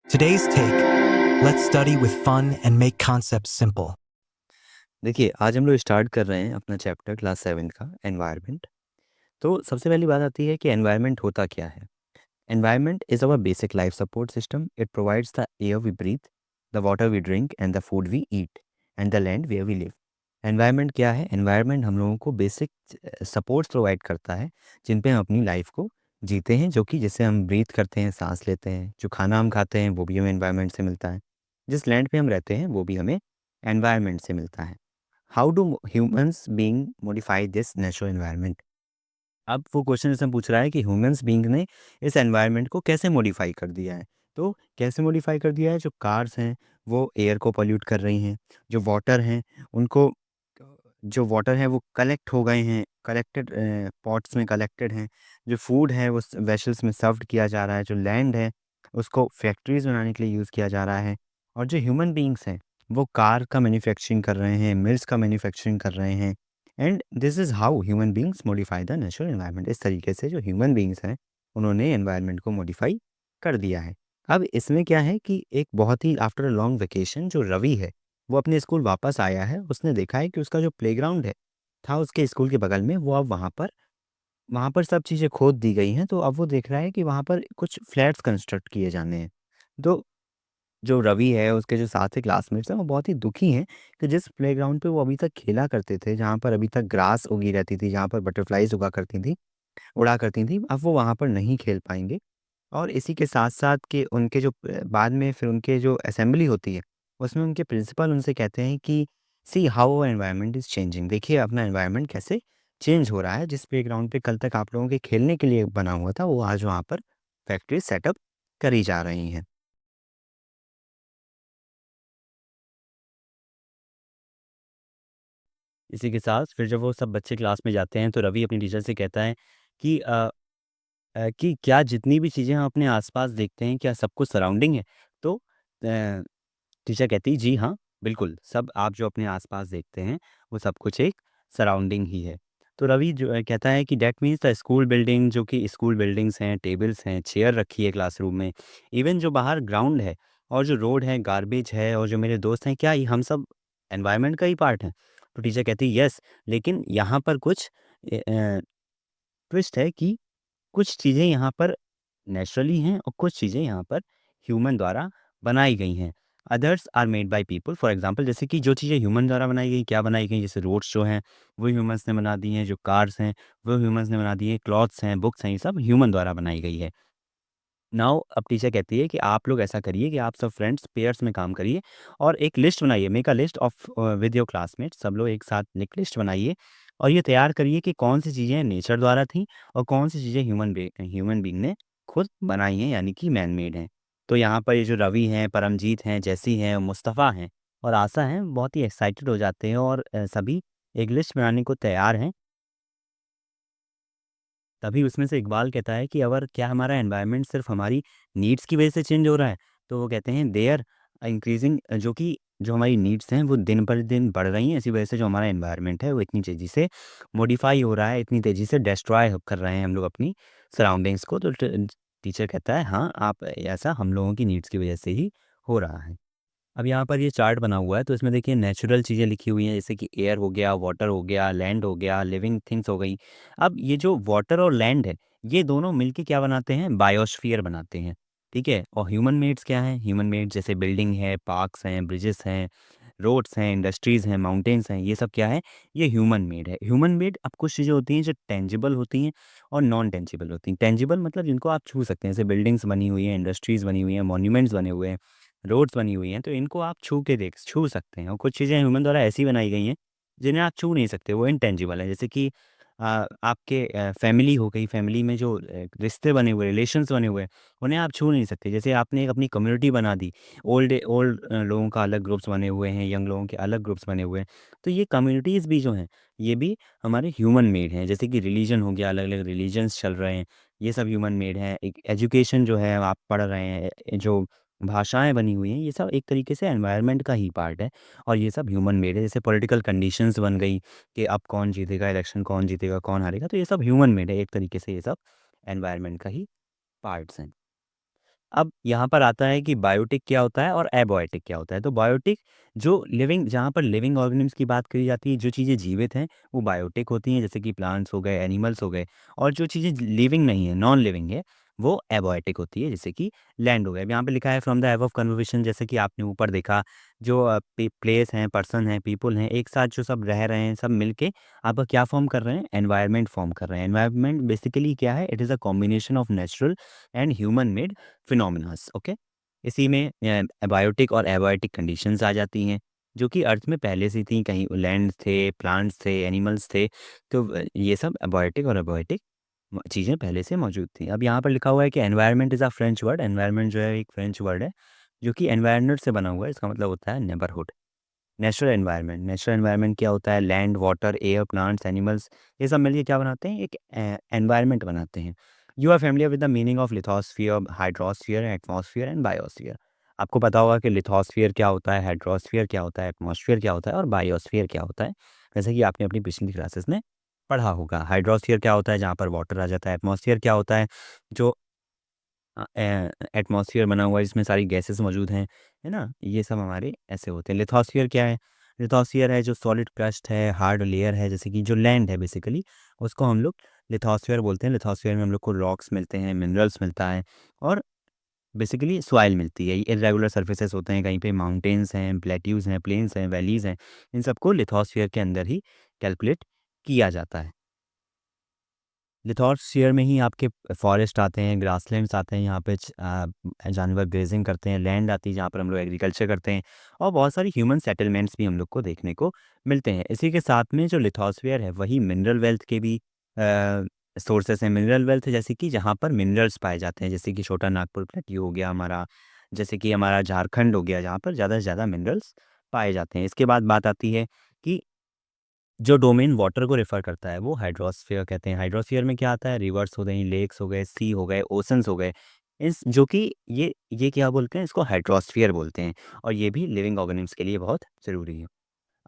Today's take, let's study with fun and make concepts simple. देखिए, आज हम लोग स्टार्ट कर रहे हैं अपना चैप्टर क्लास 7 का एनवायरनमेंट। तो सबसे पहली बात आती है कि एनवायरनमेंट होता क्या है? Environment is our basic life support system. It provides the air we breathe, the water we drink and the food we eat and the land where we live. Environment क्या है? एनवायरनमेंट हम लोगों को basic supports provide करता है, जिन पे हम अपनी लाइफ को जीते हैं, जो कि जिससे हम ब्रीथ करते हैं, साँस लेते हैं। जो खाना हम खाते हैं, वो भी हमें एनवायरनमेंट से मिलता है। जिस लैंड पे हम रहते हैं, वो भी हमें एनवायरनमेंट से मिलता है। How do humans being modify this natural environment? अब वो क्वेश्चन इसमें पूछ रहा है कि ह्यूमन्स बीइंग ने इस एनवायरनमेंट को कैसे मॉडिफाई कर दिया है। तो कैसे मॉडिफाई कर दिया है? जो कार्स हैं वो एयर को पॉल्यूट कर रही हैं। जो वाटर हैं उनको जो वाटर है वो कलेक्ट हो गए हैं, कलेक्टेड पॉट्स में कलेक्टेड हैं। जो फूड है वो वेसल्स में सर्व्ड किया जा रहा है। जो लैंड है उसको फैक्ट्रीज बनाने के लिए यूज़ किया जा रहा है। और जो ह्यूमन बीइंग्स हैं वो कार का मैन्युफैक्चरिंग कर रहे हैं, मिल्स का मैन्युफैक्चरिंग कर रहे हैं। And this is how human beings modify the natural environment. इस तरीके से जो ह्यूमन बीइंग्स हैं उन्होंने एनवायरनमेंट को मॉडिफाई कर दिया है। अब इसमें क्या है कि एक बहुत ही आफ्टर अ लॉन्ग वेकेशन जो रवि है वो अपने स्कूल वापस आया है। उसने देखा है कि उसका जो प्लेग्राउंड है था उसके स्कूल के बगल में, वो अब वहाँ पर सब चीज़ें खोद दी गई हैं। तो अब वो देख रहा है कि वहाँ पर कुछ फ्लैट्स कंस्ट्रक्ट किए जाने हैं। तो जो रवि है उसके जो साथ के क्लासमेट्स हैं वो बहुत ही दुखी हैं कि जिस प्लेग्राउंड पे वो अभी तक खेला करते थे, जहाँ पर अभी तक ग्रास उगी रहती थी, जहाँ पर बटरफ्लाइज उड़ा करती थी, अब वो वहाँ पर नहीं खेल पाएँगे। और इसी के साथ-साथ कि उनके जो बाद में फिर उनके जो असेंबली होती है, उसमें उनके प्रिंसिपल उनसे कहते हैं कि see how our environment is changing. देखिए अपना एनवायरनमेंट कैसे चेंज हो रहा है। जिस प्लेग्राउंड पे कल तक आप लोगों के खेलने के लिए बना हुआ था, वो आज वहाँ पर फैक्ट्री सेटअप करी जा रही हैं। इसी के साथ फिर जब वो सब बच्चे क्लास में जाते हैं तो रवि अपनी टीचर से कहता है कि कि क्या जितनी भी चीज़ें हम अपने आस-पास देखते हैं, क्या सब कुछ सराउंडिंग है? तो टीचर कहती है, "जी हाँ, बिल्कुल, सब आप जो अपने आस-पास देखते हैं, वो सब कुछ एक सराउंडिंग ही है।" तो रवि जो कहता है कि that means the school building, जो कि स्कूल बिल्डिंग्स हैं, टेबल्स हैं, चेयर रखी है क्लासरूम में, इवन जो बाहर ग्राउंड है और जो रोड है, गार्बेज है और जो मेरे दोस्त हैं, क्या ये हम सब एनवायरनमेंट का ही पार्ट हैं? तो टीचर कहती है, "यस, लेकिन यहाँ पर कुछ ट्विस्ट है कि कुछ चीज़ें यहाँ पर नेचुरली हैं और कुछ चीज़ें यहाँ पर ह्यूमन द्वारा बनाई गई हैं। Others are made by people. For example जैसे कि जो चीज़ें ह्यूमन द्वारा बनाई गई, क्या बनाई गई? जैसे रोड्स जो हैं, वो ह्यूमन्स ने बना दी हैं, जो कार्स हैं, वो ह्यूमन्स ने बना दी हैं, क्लॉथ्स हैं, बुक्स हैं, ये सब ह्यूमन द्वारा बनाई गई है। नाउ अब टीचर कहती है कि आप लोग ऐसा करिए कि आप सब फ्रेंड्स पेयर्स में काम करिए और एक लिस्ट बनाइए, make a list of with your classmates. सब लोग एक साथ एक लिस्ट बनाइए और ये तैयार करिए कि कौन सी चीज़ें नेचर द्वारा थी और कौन सी चीज़ें ह्यूमन बीइंग ने खुद बनाई हैं, यानी कि मैन मेड हैं। तो यहाँ पर ये जो रवि हैं, परमजीत हैं, जैसी हैं, मुस्तफ़ा हैं और आशा हैं, बहुत ही एक्साइटेड हो जाते हैं और सभी एक लिस्ट बनाने को तैयार हैं। तभी उसमें से इकबाल कहता है कि अगर क्या हमारा एनवायरनमेंट सिर्फ हमारी नीड्स की वजह से चेंज हो रहा है? तो वो कहते हैं दे आर इंक्रीजिंग, जो कि जो हमारी नीड्स हैं वो दिन पर दिन बढ़ रही हैं। इसी वजह से जो हमारा एनवायरनमेंट है वो इतनी तेज़ी से मॉडिफ़ाई हो रहा है, इतनी तेज़ी से डिस्ट्रॉय कर रहे हैं हम लोग अपनी सराउंडिंग्स को। तो टीचर कहता है हाँ, आप ऐसा हम लोगों की नीड्स की वजह से ही हो रहा है। अब यहाँ पर ये चार्ट बना हुआ है तो इसमें देखिए नेचुरल चीज़ें लिखी हुई हैं, जैसे कि एयर हो गया, वाटर हो गया, लैंड हो गया, लिविंग थिंग्स हो गई। अब ये जो वाटर और लैंड है, ये दोनों मिलके क्या बनाते हैं? बायोस्फीयर बनाते हैं, ठीक है? और ह्यूमन मेड्स क्या हैं? ह्यूमन मेड्स जैसे बिल्डिंग है, पार्क्स हैं, ब्रिजेस हैं, रोड्स हैं, इंडस्ट्रीज़ हैं, माउंटेन्स हैं, ये सब क्या है? ये ह्यूमन मेड है। ह्यूमन मेड अब कुछ चीज़ें होती हैं जो टेंजिबल होती हैं और नॉन टेंजिबल होती हैं। टेंजिबल मतलब जिनको आप छू सकते हैं, जैसे बिल्डिंग्स बनी हुई हैं, इंडस्ट्रीज़ बनी हुई हैं, मॉन्यूमेंट्स बने हुए हैं, रोड्स बनी हुई हैं, तो इनको आप छू सकते हैं। और कुछ चीज़ें ह्यूमन द्वारा ऐसी बनाई गई हैं, जिन्हें आप छू नहीं सकते, वो इनटेंजिबल है। जैसे कि आपके फैमिली हो गई, फैमिली में जो रिश्ते बने हुए, रिलेशंस बने हुए हैं, उन्हें आप छू नहीं सकते। जैसे आपने एक अपनी कम्युनिटी बना दी, ओल्ड लोगों का अलग ग्रुप्स बने हुए हैं, यंग लोगों के अलग ग्रुप्स बने हुए हैं। तो ये कम्युनिटीज़ भी जो हैं, ये भी हमारे ह्यूमन मेड हैं। जैसे कि रिलीजन हो गया, अलग-अलग रिलीजन्स चल रहे हैं, ये सब ह्यूमन मेड हैं। एक एजुकेशन जो है आप पढ़ रहे हैं, जो भाषाएँ बनी हुई हैं, ये सब एक तरीके से एनवायरनमेंट का ही पार्ट है और ये सब ह्यूमन मेड है। जैसे पॉलिटिकल कंडीशंस बन गई कि अब कौन जीतेगा इलेक्शन, कौन जीतेगा, कौन हारेगा, तो ये सब ह्यूमन मेड है। एक तरीके से ये सब एनवायरनमेंट का ही पार्ट्स हैं। अब यहाँ पर आता है कि बायोटिक क्या होता है और एबायोटिक क्या होता है। तो बायोटिक जो लिविंग जहाँ पर लिविंग ऑर्गेनिम्स की बात करी जाती है, जो चीज़ें जीवित हैं, वो बायोटिक होती हैं, जैसे कि प्लांट्स हो गए, एनिमल्स हो गए। और जो चीज़ें लिविंग नहीं है, नॉन लिविंग है, वो एबायोटिक होती है, जैसे कि लैंड हो गया। अब यहाँ पे लिखा है फ्रॉम द अबव कन्वर्सेशन, जैसे कि आपने ऊपर देखा, जो प्लेस हैं, पर्सन हैं, पीपल हैं, एक साथ जो सब रह रहे हैं, सब मिलके आपका क्या फॉर्म कर रहे हैं, एनवायरनमेंट फॉर्म कर रहे हैं। एनवायरनमेंट बेसिकली क्या है, it is a combination of natural and human made phenomenas. Okay, इसी में बायोटिक और एबायोटिक कंडीशंस आ जाती हैं, जो कि अर्थ में पहले से थी। कहीं लैंड थे, प्लांट्स थे, एनिमल्स थे। तो ये सब बायोटिक और एबायोटिक चीज़ें पहले से मौजूद थी। अब यहाँ पर लिखा हुआ है कि environment is a French word. Environment जो है एक फ्रेंच वर्ड है, जो कि एनवायरनमेंट से बना हुआ है। इसका मतलब होता है नेबरहुड। नेचुरल एनवायरनमेंट क्या होता है, land, water, air, plants, animals, ये सब मिलके क्या बनाते हैं, एक एनवायरनमेंट बनाते हैं। You are familiar with the meaning of lithosphere, hydrosphere, atmosphere and biosphere. आपको पता होगा कि लिथोस्फियर क्या होता है, हाइड्रोस्फियर क्या होता है, एटमॉस्फियर क्या होता है और बायोस्फियर क्या होता है, जैसे कि आपने अपनी पिछली क्लासेस में पढ़ा होगा। हाइड्रोस्फियर क्या होता है, जहाँ पर वाटर आ जाता है। एटमॉस्फियर क्या होता है, जो एटमॉस्फेयर बना हुआ है, जिसमें सारी गैसेस मौजूद हैं, है ना? ये सब हमारे ऐसे होते हैं। लिथोस्फियर क्या है? लिथोस्फियर है जो सॉलिड क्रस्ट है, हार्ड लेयर है, जैसे कि जो लैंड है बेसिकली, उसको हम लोग लिथोस्फियर बोलते हैं। लिथोस्फियर में हम लोग को रॉक्स मिलते हैं, मिनरल्स मिलता है और बेसिकली सॉइल मिलती है। इर्रेगुलर सर्फेसेस होते हैं, कहीं पे माउंटेन्स हैं, प्लेट्यूज़ हैं, प्लेन्स हैं, वैलीज़ हैं। इन सबको लिथोस्फियर के अंदर ही कैलकुलेट किया जाता है। लिथोस्फियर में ही आपके फॉरेस्ट आते हैं, ग्रासलैंड्स आते हैं, यहाँ पे जानवर ग्रेजिंग करते हैं, लैंड आती है जहाँ पर हम लोग एग्रीकल्चर करते हैं और बहुत सारी ह्यूमन सेटलमेंट्स भी हम लोग को देखने को मिलते हैं। इसी के साथ में जो लिथोस्फियर है वही मिनरल वेल्थ के भी सोर्सेस हैं। मिनरल वेल्थ जैसे कि जहाँ पर मिनरल्स पाए जाते हैं, जैसे कि छोटा नागपुर प्लेट्यू हो गया हमारा, जैसे कि हमारा झारखंड हो गया, जहाँ पर ज़्यादा से ज़्यादा मिनरल्स पाए जाते हैं। इसके बाद बात आती है कि जो डोमेन वाटर को रेफ़र करता है वो हाइड्रोस्फीयर कहते हैं। हाइड्रोस्फीयर में क्या आता है, रिवर्स हो गई, लेक्स हो गए, सी हो गए, ओशंस हो गए। इस जो कि ये क्या बोलते हैं, इसको हाइड्रोस्फीयर बोलते हैं और ये भी लिविंग ऑर्गेनिम्स के लिए बहुत ज़रूरी है।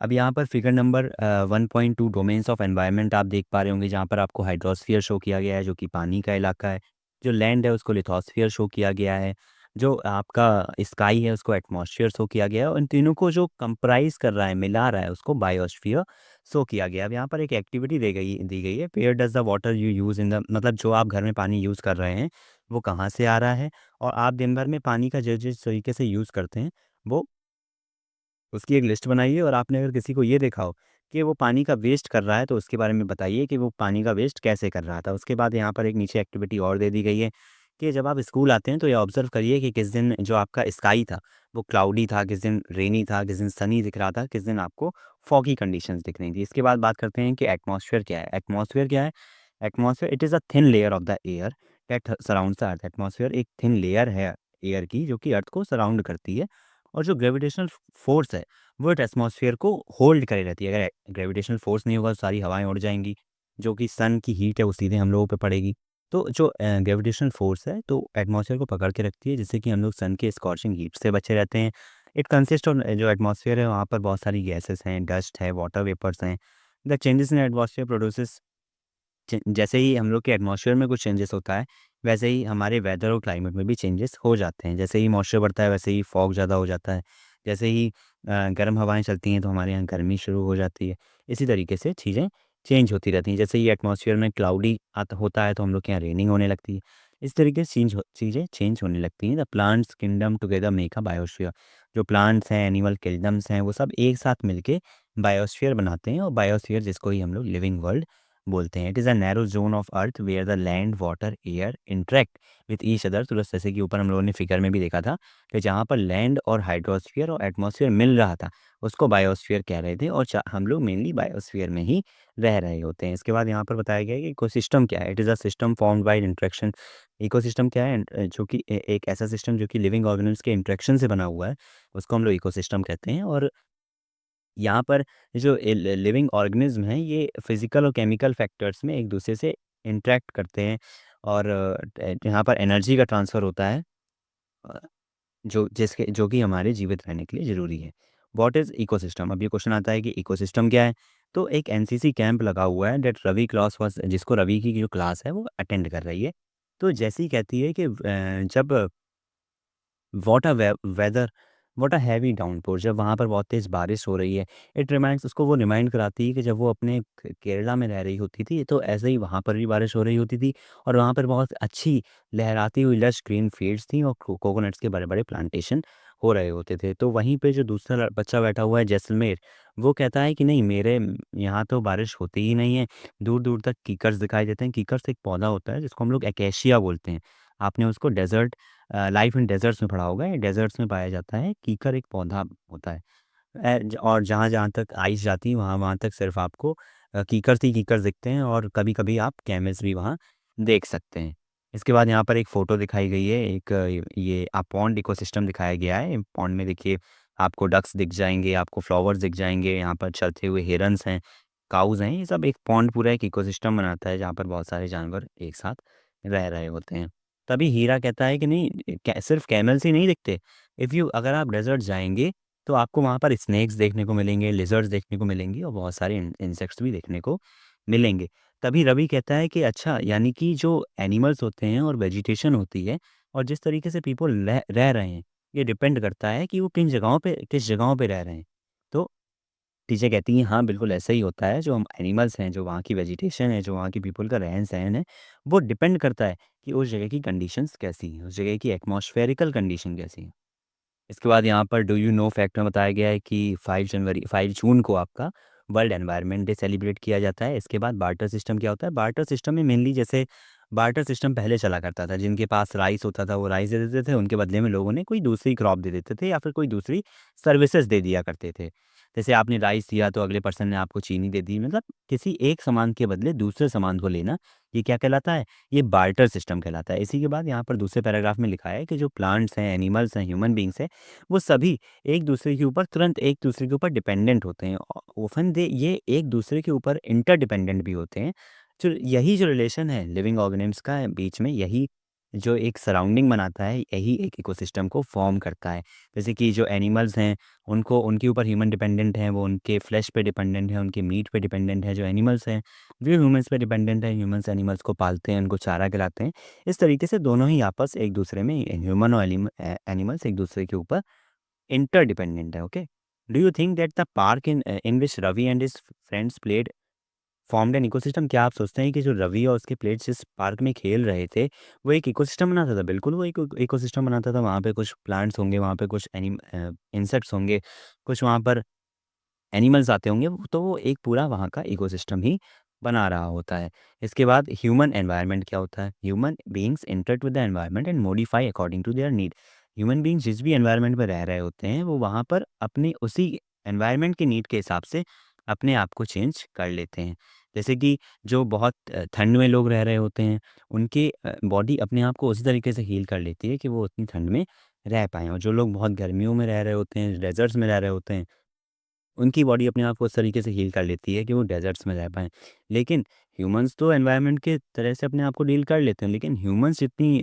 अब यहाँ पर figure number 1.2 domains of environment आप देख पा रहे होंगे, जहाँ पर आपको हाइड्रोस्फीयर शो किया गया है जो कि पानी का इलाका है। जो लैंड है उसको लिथोस्फीयर शो किया गया है। जो आपका स्काई है उसको एटमॉस्फेयर शो किया गया है और इन तीनों को जो कंप्राइज़ कर रहा है, मिला रहा है, उसको बायोस्फीयर शो किया गया है। अब यहाँ पर एक एक्टिविटी दी गई है, where does the water you use in the, मतलब जो आप घर में पानी यूज़ कर रहे हैं, वो कहाँ से आ रहा है और आप दिन भर में पानी का जिस तरीके से यूज़ करते हैं, वो उसकी एक लिस्ट बनाइए और आपने अगर किसी को ये देखा हो कि वो पानी का वेस्ट कर रहा है, तो उसके बारे में बताइए कि वो पानी का वेस्ट कैसे कर रहा था। उसके बाद यहाँ पर एक नीचे एक्टिविटी और दे दी गई है कि जब आप स्कूल आते हैं तो ये ऑब्ज़र्व करिए कि किस दिन जो आपका स्काई था, वो क्लाउडी था, किस दिन रेनी था, किस दिन सनी दिख रहा था, किस दिन आपको फॉगी कंडीशंस दिख रही थी। इसके बाद बात करते हैं कि एटमॉस्फेयर क्या है? एटमॉस्फेयर क्या है? Atmosphere it is a thin layer of the air that surrounds the earth. Atmosphere एक थिन लेयर है एयर की, जो कि अर्थ को सराउंड करती है और जो ग्रेविटेशनल फ़ोर्स है वो एटमॉस्फेयर को होल्ड करे रहती है। अगर ग्रेविटेशनल फ़ोर्स नहीं होगा तो सारी हवाएँ उड़ जाएँगी, जो कि सन की हीट है वो सीधे हम लोगों पे पड़ेगी। तो जो ग्रेविटेशनल फ़ोर्स है तो एटमॉस्फेयर को पकड़ के रखती है, जिससे कि हम लोग सन के स्कॉचिंग हीट से बचे रहते हैं। इट कंसिस्ट ऑफ, जो एटमॉस्फेयर है वहाँ पर बहुत सारी गैसेस हैं, डस्ट है, वाटर वेपर्स हैं। The changes in atmosphere produces, जैसे ही हम लोग के एटमॉस्फेयर में कुछ चेंजेस होता है, वैसे ही हमारे वेदर और क्लाइमेट में भी चेंजेस हो जाते हैं। जैसे ही मॉइस्चर बढ़ता है वैसे ही फॉग ज़्यादा हो जाता है। जैसे ही गर्म हवाएँ चलती हैं तो हमारे यहाँ गर्मी शुरू हो जाती है। इसी तरीके से चीज़ें चेंज होती रहती हैं। जैसे ही एटमॉस्फेयर में क्लाउडी होता है तो हम लोग के यहाँ रेनिंग होने लगती है। इस तरीके से चीज़ें चेंज होने लगती हैं। The plants kingdom together make a biosphere. जो प्लांट्स हैं, एनिमल किंगडम्स हैं, वो सब एक साथ मिलके बायोस्फीयर बनाते हैं और बायोस्फीयर जिसको ही हम लोग लिविंग वर्ल्ड बोलते हैं। It is a narrow zone of earth where the land, water, air interact with each other. तो बस जैसे कि ऊपर हम लोगों ने फिगर में भी देखा था कि जहाँ पर लैंड और हाइड्रोस्फीयर और एटमॉस्फेयर मिल रहा था, उसको बायोस्फीयर कह रहे थे और हम लोग मेनली बायोस्फीयर में ही रह रहे होते हैं। इसके बाद यहाँ पर बताया गया है कि इकोसिस्टम क्या है। It is a system formed by interaction. Ecosystem क्या है? जो कि एक ऐसा सिस्टम जो कि लिविंग ऑर्गेनिम्स के इंटरेक्शन से बना हुआ है, उसको हम लोग इकोसिस्टम कहते हैं। और यहाँ पर जो लिविंग ऑर्गेनिज्म हैं ये फिजिकल और केमिकल फैक्टर्स में एक दूसरे से इंटरेक्ट करते हैं और यहाँ पर एनर्जी का ट्रांसफ़र होता है, अ, जो कि हमारे जीवित रहने के लिए ज़रूरी है। What is ecosystem? अब ये क्वेश्चन आता है कि इकोसिस्टम क्या है? तो एक एनसीसी कैंप लगा हुआ है दैट रवि क्लास वाज़, जिसको रवि की जो क्लास है वो अटेंड कर रही है। तो जैसे ही कहती है कि जब what a weather, what a heavy downpour, जब वहाँ पर बहुत तेज़ बारिश हो रही है, इट रिमाइंड्स, उसको वो रिमाइंड कराती है कि जब वो अपने केरला में रह रही होती थी तो ऐसे ही वहाँ पर भी बारिश हो रही होती थी और वहाँ पर बहुत अच्छी लहराती हुई लश ग्रीन फील्ड्स थी और कोकोनट्स के बड़े बड़े प्लांटेशन हो रहे होते थे। तो वहीं पे जो दूसरा बच्चा बैठा हुआ है जैसलमेर, वो कहता है कि नहीं, मेरे यहाँ तो बारिश होती ही नहीं है, दूर दूर तक कीकर्स दिखाई देते हैं। कीकर्स एक पौधा होता है जिसको हम लोग एकेशिया बोलते हैं। आपने उसको डेजर्ट लाइफ इन डेज़र्ट्स में पढ़ा होगा, ये डेज़र्ट्स में पाया जाता है। कीकर एक पौधा होता है। और जहाँ-जहाँ तक आइस जाती है वहाँ-वहाँ तक सिर्फ़ आपको कीकर्स ही कीकर्स दिखते हैं और कभी-कभी आप कैमल्स भी वहाँ देख सकते हैं। इसके बाद यहाँ पर एक फ़ोटो दिखाई गई है, एक ये पॉन्ड इकोसिस्टम दिखाया गया है। पॉन्ड में देखिए आपको डक्स दिख जाएँगे, आपको फ्लावर्स दिख जाएँगे, यहाँ पर चलते हुए हिरन्स हैं, काऊज़ हैं, ये सब एक पॉन्ड पूरा एक इकोसिस्टम बनाता है जहाँ पर बहुत सारे जानवर एक साथ रह रहे होते हैं। तभी हीरा कहता है कि नहीं, सिर्फ़ कैमल्स ही नहीं दिखते। अगर आप डेज़र्ट जाएँगे तो आपको वहाँ पर स्नेक्स देखने को मिलेंगे, लिज़र्ड्स देखने को मिलेंगी और बहुत सारे इंसेक्ट्स भी देखने को मिलेंगे। तभी रवि कहता है कि अच्छा, यानी कि जो एनिमल्स होते हैं और वेजिटेशन होती है और जिस तरीके से पीपल रह रहे हैं, ये डिपेंड करता है कि वो किस जगहों पे रह रहे हैं। तो टीचर कहती हैं हाँ, बिल्कुल ऐसा ही होता है, जो हम एनिमल्स हैं, जो वहाँ की वेजिटेशन है, जो वहाँ की पीपल का रहन-सहन है, वो डिपेंड करता है कि उस जगह की कंडीशंस कैसी हैं, उस जगह की एटमॉस्फेरिकल कंडीशन कैसी है। इसके बाद यहाँ पर डू यू नो फैक्ट में बताया गया है कि 5 जून को आपका वर्ल्ड एनवायरनमेंट डे सेलिब्रेट किया जाता है। इसके बाद बार्टर सिस्टम क्या होता है? बार्टर सिस्टम में मेनली जैसे बार्टर सिस्टम पहले चला करता था, जिनके पास राइस होता था वो राइस दे देते थे, उनके बदले में लोगों ने कोई दूसरी क्रॉप दे देते थे या फिर कोई दूसरी सर्विसेज दे दिया करते थे। जैसे आपने राइस दिया तो अगले पर्सन ने आपको चीनी दे दी, मतलब किसी एक सामान के बदले दूसरे सामान को लेना, ये क्या कहलाता है? ये बार्टर सिस्टम कहलाता है। इसी के बाद यहाँ पर दूसरे पैराग्राफ में लिखा है कि जो प्लांट्स हैं, एनिमल्स हैं, ह्यूमन बीइंग्स हैं, वो सभी एक दूसरे के ऊपर तुरंत एक दूसरे के ऊपर डिपेंडेंट होते हैं। ऑफ़न दे ये एक दूसरे के ऊपर इंटरडिपेंडेंट भी होते हैं। जो यही जो रिलेशन है लिविंग ऑर्गेनिम्स का बीच में, यही जो एक सराउंडिंग बनाता है, यही एक इकोसिस्टम को फ़ॉर्म करता है। जैसे कि जो एनिमल्स हैं, उनको उनके ऊपर ह्यूमन डिपेंडेंट हैं, वो उनके फ्लेश पे डिपेंडेंट हैं, उनके मीट पे डिपेंडेंट है। जो एनिमल्स हैं, वो ह्यूमन्स पे डिपेंडेंट हैं, ह्यूमन्स एनिमल्स को पालते हैं, उनको चारा खिलाते हैं। इस तरीके से दोनों ही आपस एक दूसरे में, ह्यूमन और एनिमल्स एक दूसरे के ऊपर interdependent है, okay? Do you think that the park in which Ravi and his friends played formed an ecosystem? क्या आप सोचते हैं कि जो रवि और उसके प्लेट्स जिस पार्क में खेल रहे थे, वो एक इकोसिस्टम बनाता था? बिल्कुल वो एक इकोसिस्टम बनाता था। वहाँ पे कुछ प्लांट्स होंगे, वहाँ पे कुछ इंसेक्ट्स होंगे, कुछ वहाँ पर एनिमल्स आते होंगे, तो वो एक पूरा वहाँ का इकोसिस्टम ही बना रहा होता है। इसके बाद ह्यूमन एनवायरनमेंट क्या होता है? Human beings interact with the environment and modify according to their need. Human beings जिस भी एनवायरनमेंट में रह रहे होते हैं, वो वहाँ पर अपने उसी एनवायरनमेंट के नीड के हिसाब से अपने आप को चेंज कर लेते हैं। जैसे कि जो बहुत ठंड में लोग रह रहे होते हैं, उनकी बॉडी अपने आप को उसी तरीके से हील कर लेती है कि वो उतनी ठंड में रह पाएँ, और जो लोग बहुत गर्मियों में रह रहे होते हैं, डेज़र्ट्स में रह रहे होते हैं, उनकी बॉडी अपने आप को उस तरीके से हील कर लेती है कि वो डेज़र्ट्स में रह पाएँ। लेकिन ह्यूमन्स तो एनवायरनमेंट के तरह से अपने आप को डील कर लेते हैं, लेकिन ह्यूमन्स जितनी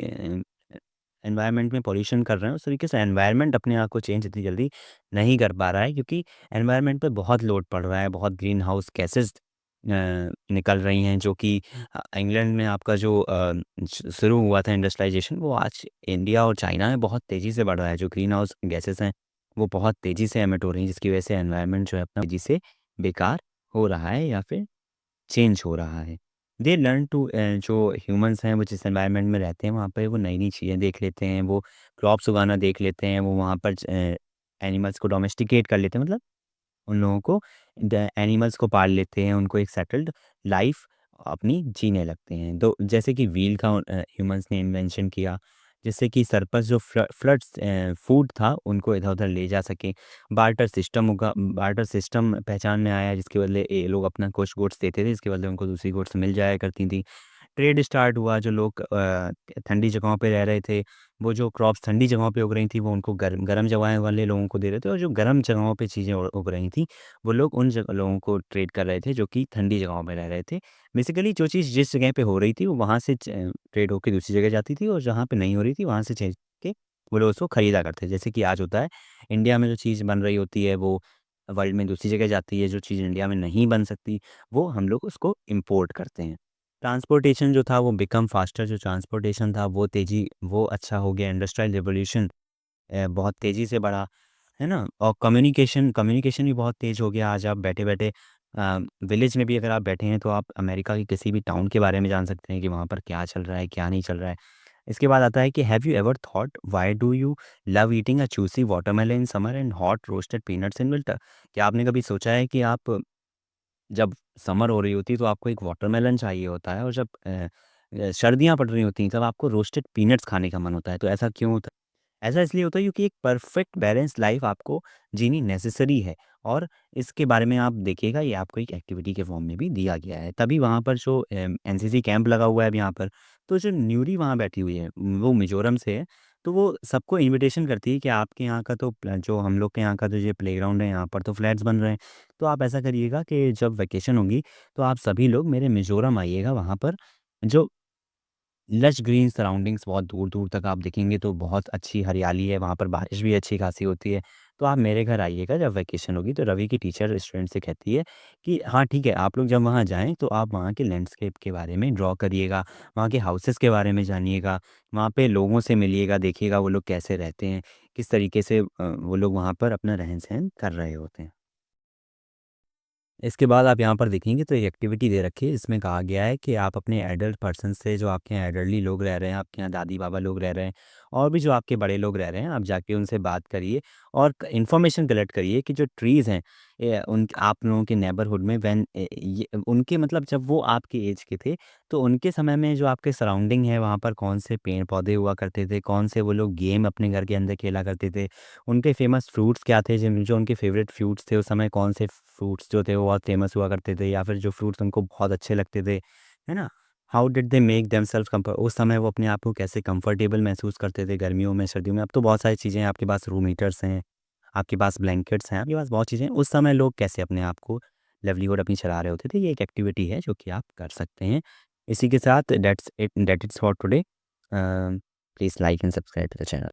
एनवायरनमेंट में पॉल्यूशन कर रहे हैं, उस तरीके से एनवायरनमेंट अपने आप को चेंज इतनी जल्दी नहीं कर पा रहा है, क्योंकि एनवायरनमेंट पे बहुत लोड पड़ रहा है, बहुत ग्रीन हाउस गैसेज़ निकल रही हैं, जो कि इंग्लैंड में आपका जो शुरू हुआ था इंडस्ट्रियलाइज़ेशन, वो आज इंडिया और चाइना में बहुत तेज़ी से बढ़ रहा है। जो ग्रीन हाउस गैसेज़ हैं, वो बहुत तेज़ी से एमिट हो रही हैं, जिसकी वजह से एनवायरनमेंट जो है अपना तेज़ी से बेकार हो रहा है या फिर चेंज हो रहा है। दे लर्न टू जो ह्यूमन्स हैं वो जिस एनवायरनमेंट में रहते हैं वहाँ पे वो नई-नई चीज़ें देख लेते हैं, वो क्रॉप्स उगाना देख लेते हैं, वो वहाँ पर एनिमल्स को डोमेस्टिकेट कर लेते हैं, मतलब उन लोगों को द एनिमल्स को पाल लेते हैं, उनको एक सेटल्ड लाइफ़ अपनी जीने लगते हैं। तो जैसे कि व्हील का ह्यूमन्स ने इन्वेंशन किया, जिससे कि सरप्लस जो फ्लड्स फूड था उनको इधर-उधर ले जा सकें। बार्टर सिस्टम पहचान में आया, जिसके बदले ये लोग अपना कुछ गुड्स देते थे, जिसके बदले उनको दूसरी गुड्स मिल जाया करती थी। ट्रेड स्टार्ट हुआ, जो लोग ठंडी जगहों पे रह रहे थे, वो जो क्रॉप्स ठंडी जगहों पे उग रही थी, वो उनको गर्म जगहें वाले लोगों को दे रहे थे, और जो गर्म जगहों पे चीज़ें उग रही थी, वो लोग उन लोगों को ट्रेड कर रहे थे, जो कि ठंडी जगहों में रह रहे थे। बेसिकली जो चीज़ जिस जगह पे हो रही थी, वो वहाँ से ट्रेड होके दूसरी जगह जाती थी, और जहाँ पे नहीं हो रही थी, वहाँ से खरीद के वो लोग उसको खरीदा करते थे। जैसे कि आज होता है, इंडिया में जो चीज़ बन रही होती है, वो वर्ल्ड में दूसरी जगह जाती है, जो चीज़ इंडिया में नहीं बन सकती, वो हम लोग उसको इम्पोर्ट करते हैं। ट्रांसपोर्टेशन जो था वो बिकम फास्टर, जो ट्रांसपोर्टेशन था वो तेज़ी वो अच्छा हो गया, इंडस्ट्रियल रिवॉल्यूशन बहुत तेज़ी से बढ़ा, है ना? और कम्युनिकेशन कम्युनिकेशन भी बहुत तेज़ हो गया। आज आप बैठे-बैठे विलेज में भी अगर आप बैठे हैं तो आप अमेरिका के किसी भी टाउन के बारे में जान सकते हैं कि वहाँ पर क्या चल रहा है, क्या नहीं चल रहा है। इसके बाद आता है कि have you ever thought why do you love eating a juicy watermelon in summer and hot roasted peanuts in winter? क्या आपने कभी सोचा है कि आप जब समर हो रही होती है तो आपको एक वाटरमेलन चाहिए होता है, और जब सर्दियाँ पड़ रही होती हैं तब आपको रोस्टेड पीनट्स खाने का मन होता है, तो ऐसा क्यों होता है? ऐसा इसलिए होता है क्योंकि एक परफेक्ट बैलेंस लाइफ आपको जीनी नेसेसरी है, और इसके बारे में आप देखिएगा ये आपको एक एक्टिविटी के फॉर्म में भी दिया गया है। तभी वहाँ पर जो एनसीसी कैंप लगा हुआ है अब यहाँ पर, तो जो न्यूरी वहाँ बैठी हुई है वो मिज़ोरम से है, तो वो सबको इन्विटेशन करती है कि आपके यहाँ का तो जो हम लोग के यहाँ का जो ये प्लेग्राउंड है यहाँ पर तो फ्लैट्स बन रहे हैं। तो आप ऐसा करिएगा कि जब वैकेशन होगी तो आप सभी लोग मेरे मिज़ोरम आइएगा, वहाँ पर जो लश ग्रीन सराउंडिंग्स बहुत दूर-दूर तक आप देखेंगे तो बहुत अच्छी हरियाली है, वहाँ पर बारिश भी अच्छी खासी होती है। तो आप मेरे घर आइएगा जब वैकेशन होगी। तो रवि की टीचर स्टूडेंट से कहती है कि हाँ, ठीक है, आप लोग जब वहाँ जाएँ तो आप वहाँ के लैंडस्केप के बारे में ड्रॉ करिएगा, वहाँ के हाउसेस के बारे में जानिएगा, वहाँ पे लोगों से मिलिएगा, देखिएगा वो लोग कैसे रहते हैं, किस तरीके से वो लोग वहाँ पर अपना रहन-सहन कर रहे होते हैं। इसके बाद आप यहाँ पर देखेंगे तो एक एक्टिविटी दे रखी है, इसमें कहा गया है कि आप अपने एडल्ट पर्सन से, जो आपके यहाँ एल्डरली लोग रह रहे हैं, आपके यहाँ दादी-बाबा लोग रह रहे हैं, और भी जो आपके बड़े लोग रह रहे हैं, आप जाके उनसे बात करिए और इन्फॉर्मेशन कलेक्ट करिए कि जो ट्रीज़ हैं, उन आप लोगों के नेबरहुड में ये उनके मतलब जब वो आपके एज के थे, तो उनके समय में जो आपके सराउंडिंग है वहाँ पर कौन से पेड़-पौधे हुआ करते थे, कौन से वो लोग गेम अपने घर के अंदर खेला करते थे, उनके फेमस फ्रूट्स क्या थे, जिन जो उनके फेवरेट फ्रूट्स थे उस समय, कौन से फ्रूट्स जो थे वो बहुत फेमस हुआ करते थे, या फिर जो फ्रूट्स उनको बहुत अच्छे लगते थे, है ना? How did they make themselves उस समय वो अपने आप को कैसे कंफर्टेबल महसूस करते थे गर्मियों में, सर्दियों में। अब तो बहुत सारी चीज़ें हैं, आपके पास रूम हीटर्स हैं, आपके पास ब्लैंकेट्स हैं, आपके पास बहुत चीज़ें हैं। उस समय लोग कैसे अपने आप को लाइवलीहुड अपनी चला रहे होते थे, ये एक एक्टिविटी है जो कि आप कर सकते हैं। इसी के साथ that's it's for today. Please like and subscribe to the channel.